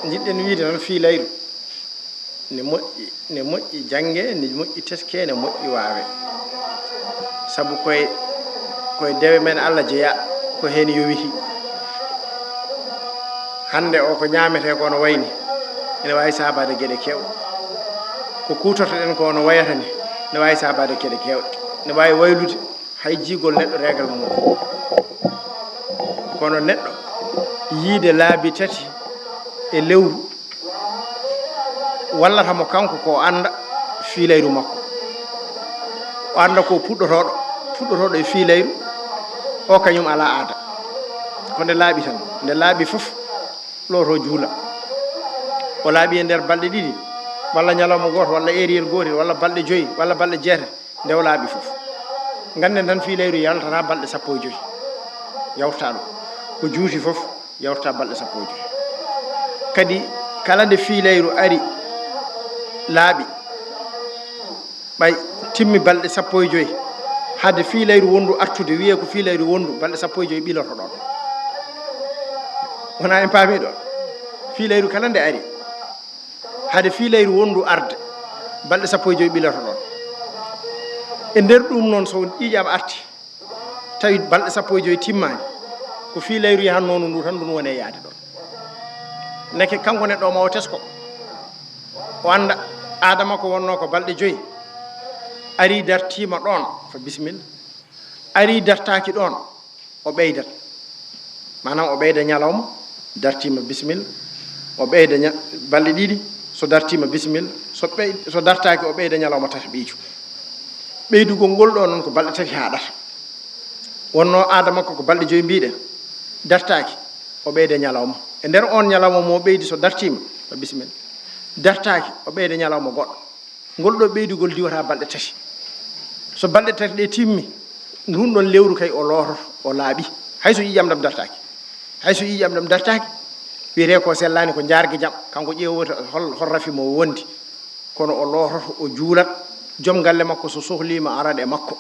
jiɗɗen wiide noon fiilayru ne moƴƴi jange ne moƴƴi teske ne moƴƴi waawe sabu koye dewe men Allah jeeya ko heen yowiti hande o ko ñaamete ko no wayni ene waawi saabade geɗe keewɗe ko kuutortoɗen ko no wayata ni ne waawi saabade geɗe keewɗe ne waawi waylude hay jiigol neɗɗo régal mum kono neɗɗo yiide laabi tati e lewru wallatamo kanko ko anda fiilayru makko o anda ko puɗɗotoɗo e fiilayru o kañum ala aada ko nde laaɓi tan nde laaɓi fof loto juula o laaɓi e nder balɗe ɗiɗi walla ñalawma goto walla eriyel gotel walla balɗe joyyi walla balɗe jeetati nde o laaɓi fof ganden tan fiilayru yaltata balɗe 15 yawta ɗum ko juuti fof yawta balɗe 15 kadi kala nde fiilayru ari laaɓi ɓay timmi balɗe 15 hadde fiilayru wondu artude wiye ko fiilayru wondu balɗe 15 ɓiloto ɗon wona en paami ɗon fiilayru kala nde ari hade fiilayru wondu arde balɗe 15 ɓiloto ɗon e nder ɗum noon so ƴiƴam arti tawi balɗe 15 timmani ko fiilayru yahan noonu ndu tan ɗum wone yaade ɗon neke kanko neɗɗo ma o tesko o anda adama ko wonno ko balɗe 5 ari dartima ɗon fa bisimilla ari dartaki ɗon o ɓeydat manam o ɓeyda ñalawma dartima bisimilla o ɓeyda balɗe ɗiɗi so dartima bisimilla so dartaki o ɓeyda ñalawma tati ɓiicu ɓeydugol ngol ɗo noon ko balɗe tati haɗata wonno adama ko balɗe 5 mbiɗen dartaki o ɓeyda ñalawma e nder on ñalawma mo ɓeydi so dartima fa bisimilla dartaki o ɓeyda ñalawma goɗɗo ngol ɗo ɓeydugol diwata balɗe tati so balɗe tati ɗe timmi ndun ɗon lewru kay o loototo o laaɓi hayso ƴiƴam ɗam dartaki hayso ƴiƴam ɗam dartaki wiyete ko sellani ko jargue jam kanko ƴeewoto hol rafi mo wondi kono o loototo o juulat joom galle makko so sohlima arade makko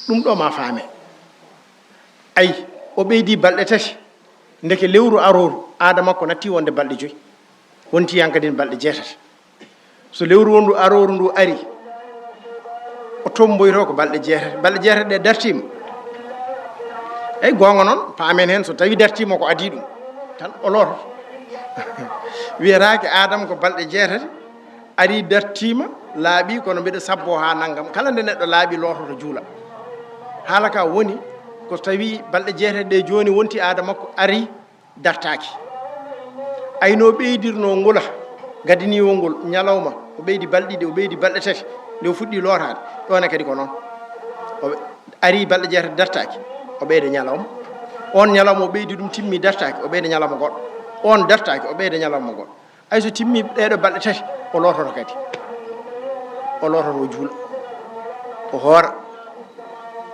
ɗum ɗo ma faame ayi o ɓeydi balɗe tati ndeke lewru aroru aada makko natti wonde balɗe 5 wonti yankadin balɗe 6 so lewru wondu aroru ndu ari o tomboyto ko balɗe 6 balɗe 6 ɗe dartima eyyi gonga noon paamen hen so tawi dartima ko adi ɗum tan o looto wiyetake adama ko balɗe 6 ari dartima laaɓi kono mbiɗa sabbo ha naggam kala nde neɗɗo laaɓi loototo juula haala ka woni ko tawi balɗe 6 ɗe joni wonti aada makko ari dartaki ayno ɓeydirno ngula gadiniwo ngol ñalawma o ɓeydi balɗe ɗiɗi o ɓeydi balɗe 3 nde o fuɗɗi lootade ɗone kadi ko noon o ari balɗe 6 dartaki o ɓeyda ñalawma on ñalawma o ɓeydi ɗum timmi dartaki o ɓeyda ñalawma goɗɗo on dartaki o ɓeyda ñalawma goɗɗo ay so timmi ɗeɗo balɗe 3 o loototo kadi o loototo o juula o hoora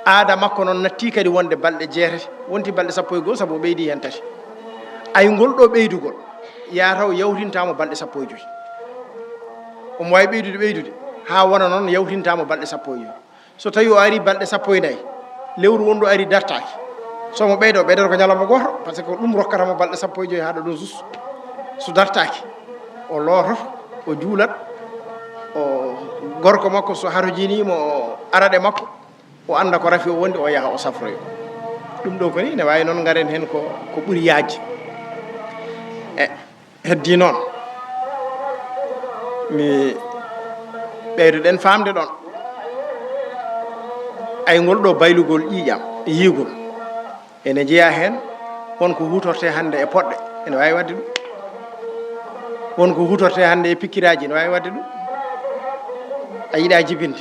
aada makko noon natti kadi wonde balɗe 6 wonti balɗe 11 sabu o ɓeydi hen 3 ay ngol ɗo ɓeydugol yataw yawtintamo balɗe 15 omo wawi ɓeydude ha wona noon yawtintamo balɗe 15 so tawi o ari balɗe 14 lewru wondu ari dartaki somo ɓeydo ko ñalawma goto par ce que ɗum rokkatamo balɗe 15 haɗa ɗum sus so dartaki o loototo o juulat o gorko makko so harojinimo o araɗe makko o anda ko rafi o wondi o yaha o safroyo ɗum ɗo koni ne wawi noon garen hen ko ɓuuri yajde e heddi noon mi ɓeydoɗen famde ɗon ay ngol ɗo baylugol ƴiƴam yiigol ene jeeya hen wonko hutorte hande e poɗɗe ene wawi wadde ɗum wonko hutorte hande e pikkiraji ene wawi wadde ɗum a yiiɗa jibinde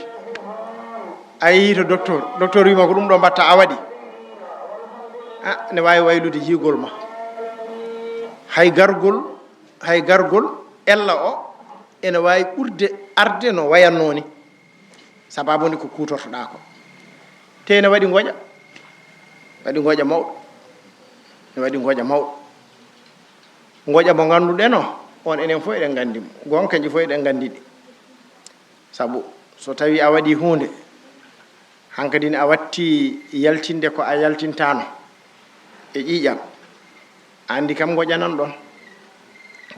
a yeehi to docteur wima ko ɗum ɗo mbatta a waɗi ne wawi waylude yiigol ma hay gargol ella o ene wawi ɓurde arde no wayanno ni sababu nde ko kutortoɗa ko te ne waɗi goƴa mawɗo ne waɗi goƴa mawɗo goƴa mo ganduɗen o on enen fof eɗen gandimo gon kanƴi fof eɗen gandiɗi sabu so tawi a waɗi hunde hankadine a watti yaltinde ko a yaltintano e ƴiƴam andi kam goƴanan ɗon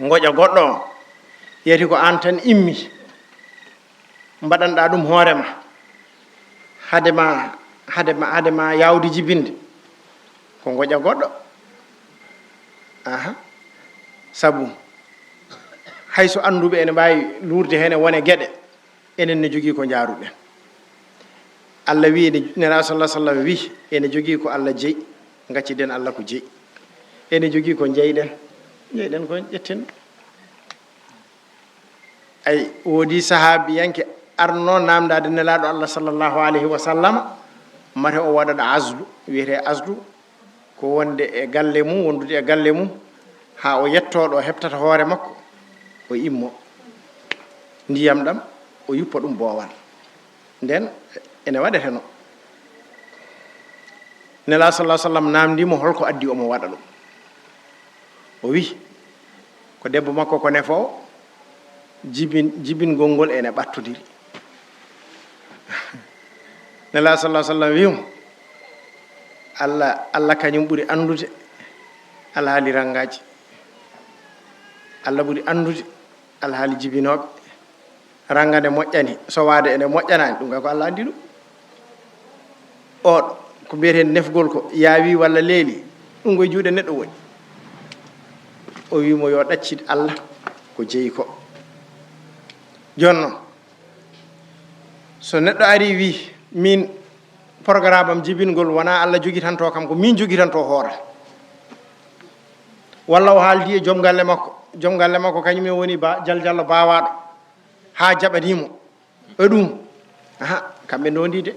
goƴa goɗɗo o yeti ko an tan immi mbaɗanɗa ɗum hoorema hadema yawde jibinde ko goƴa goɗɗo aha sabu hayso anduɓe ene mbawi lurde hen e wone gueɗe enen ne jogui ko jaaruɗen Allah wi nera sallah sallam wi ene jogui ko Allah jeeyi gacciden Allah ko jeeyi ene jogui ko jeyɗen ko ƴetten ay woodi sahabiyanke arno namdade nelaɗo Allah sallllahu alayhi wa sallam mate o waɗaɗo asdu wiyete asdu ko wonde e galle mum wondude e galle mum ha o yettoɗo o heɓtata hoore makko o immo ndiyam ɗam o yuppa ɗum boowal nden ene waɗeteno nela sallah sallam namdimo holko addi omo waɗa ɗum o wi ko debbo makko ko nefowo jibingol ngol ene ɓattodiri nela sallah sallam wimo allah kañum ɓuri andude alhaali rangaji allah ɓuri andude alhaali jibinoɓe rangade moƴƴani so wade ene moƴƴanani ɗum kay ko allah andi ɗum oɗo ko mbiyeten nefgol ko yaawi walla leeli ɗum koye juuɗe neɗɗo woni o wimo yo ɗaccid allah ko jeeyi ko joni noon so neɗɗo ari wi min programme am jibingol wona allah joguitanto kam ko min joguitanto hoora walla o haaldi e joom galle makko kañumen woni jaljallo bawaɗo ha jaɓanimo e ɗum aha kamɓe ndondi de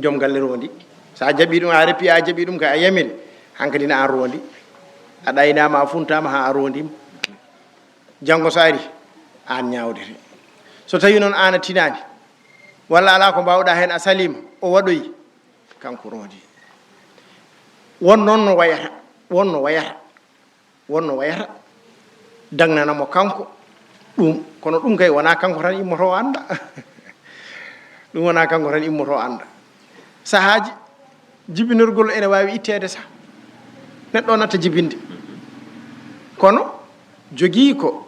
joom galle rondi sa jaɓi ɗum a reppi a jaɓi ɗum ka a yamiri hankkadi ne an rondi a ɗaynama a funtama ha a rondima janggo so ari an ñawdete so tawi noon an a tinani walla ala ko mbawɗa hen a salima o waɗoyi kanko rondi won noon no wayata wonno wayata dagnanamo kanko ɗum kono ɗum kay wona kanko tan immoto anda ɗum wona kanko tan immoto anda sahaji jibinorgol ene wawi ittede sa neɗɗo natta jibinde kono jogii ko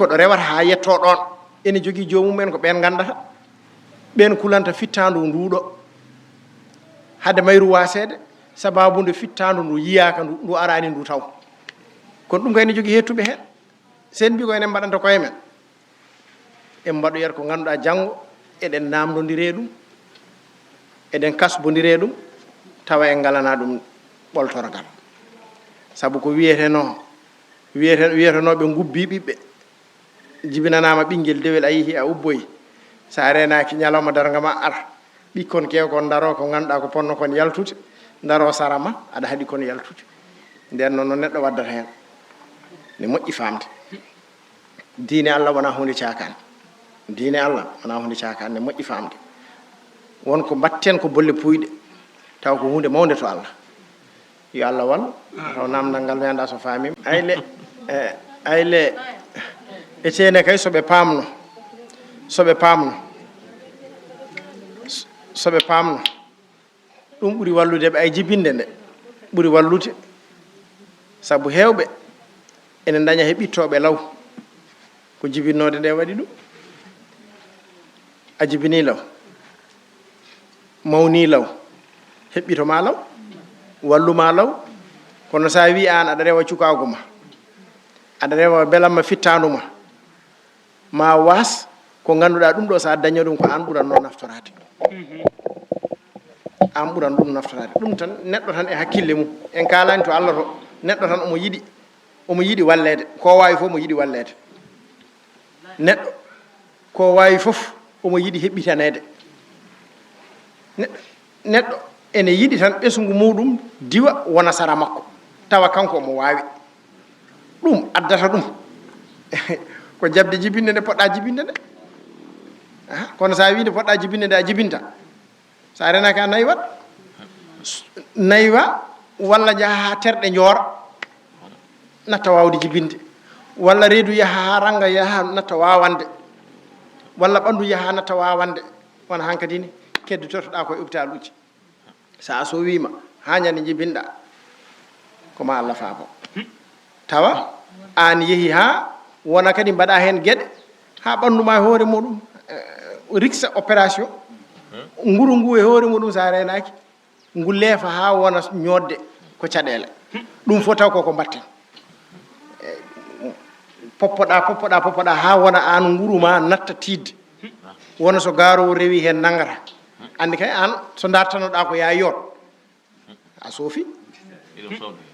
ɗo rewata ha yetto ɗon ene jogii jomumen ko ɓen gandata ɓen kulanta fittandu nduɗo hade mayru wasede sababude fittandu ndu yiyaka ndu arani ndu taw kono ɗum kayne jogii hettuɓe hen sen mbi ko enen mbaɗanta koye men en mbaɗo yer ko ganduɗa janggo eɗen namdodire ɗum eɗen kasbodire ɗum tawa en galana ɗum ɓoltorgal saabu ko wiyetenoɓe gubbi ɓiɓɓe jibinanama ɓinguel dewel a yeehi a ubboyi sa renaki ñalawma darga ma ara ɓikkon kewkon daro ko ganduɗa ko ponno kon yaltude daro sarama aɗa haaɗi kon yaltude nden noon no neɗɗo waddata hen ne moƴƴi famde diine allah wona hunde cakane diine allah wona hunde cakane ne moƴƴi famde wonko mbatten ko bolle puyɗe taw ko hunde mawde to allah yo allah wallu taw namdal ngal mi anda so famima ayle e ceene kay soɓe pamno ɗum ɓuuri wallude ɓe ay jibinde nde ɓuuri wallude saabu hewɓe ene daña he ɓittoɓe law ko jibinnode nde waɗi ɗum a jibini law mawni law heɓɓitoma law walluma law kono sa wi an aɗa rewa cukago ma aɗa rewa belamma fittanduma ma was ko ganduɗa ɗum ɗo sa daña ɗum ko an ɓuranno naftorade an ɓuran ɗum naftorade ɗum tan neɗɗo tan e hakkille mum en kalani to allah to neɗɗo tan omo yiɗi wallede ko wawi fof omo yiɗi wallede neɗɗo ko wawi fof omo yiɗi heɓɓitanede neɗɗo ene yiɗi tan ɓesgu muɗum diwa wona sara makko tawa kanko omo wawi ɗum addata ɗum ko jabde jibinde nde poɗɗa jibinde nde kono sa wi nde poɗɗa jibinde nde a jibinta sa renaki a naywa walla jaaha ha terɗe joora natta wawde jibinde walla reedu yaha ha ranga yaha natta wawande walla ɓandu yaha natta wawande wona hankkadi ni keddototoɗa koye hôpital uji sa so wima ha ñande jibinɗa ko ma Allah faabo tawa an yehi ha wona kadi mbaɗa hen gueɗe ha ɓanduma e hoore muɗum rixa opération nguru ngu e hoore muɗum sa renaki ngu leefa ha wona ñodde ko caɗele ɗum fof taw koko mbatten poppoɗa ha wona an nguru ma natta tidde wona so garowo rewi hen nangata andi kay an so dartanoɗa ko ya yoot a soofi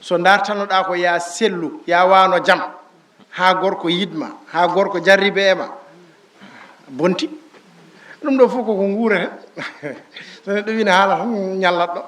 so dartanoɗa ko ya sellu ya wano jaam ha gorko yidma ha gorko jarribe ema bonti ɗum ɗo fof koko guurata so neɗɗo wina haala tan ñallat ɗo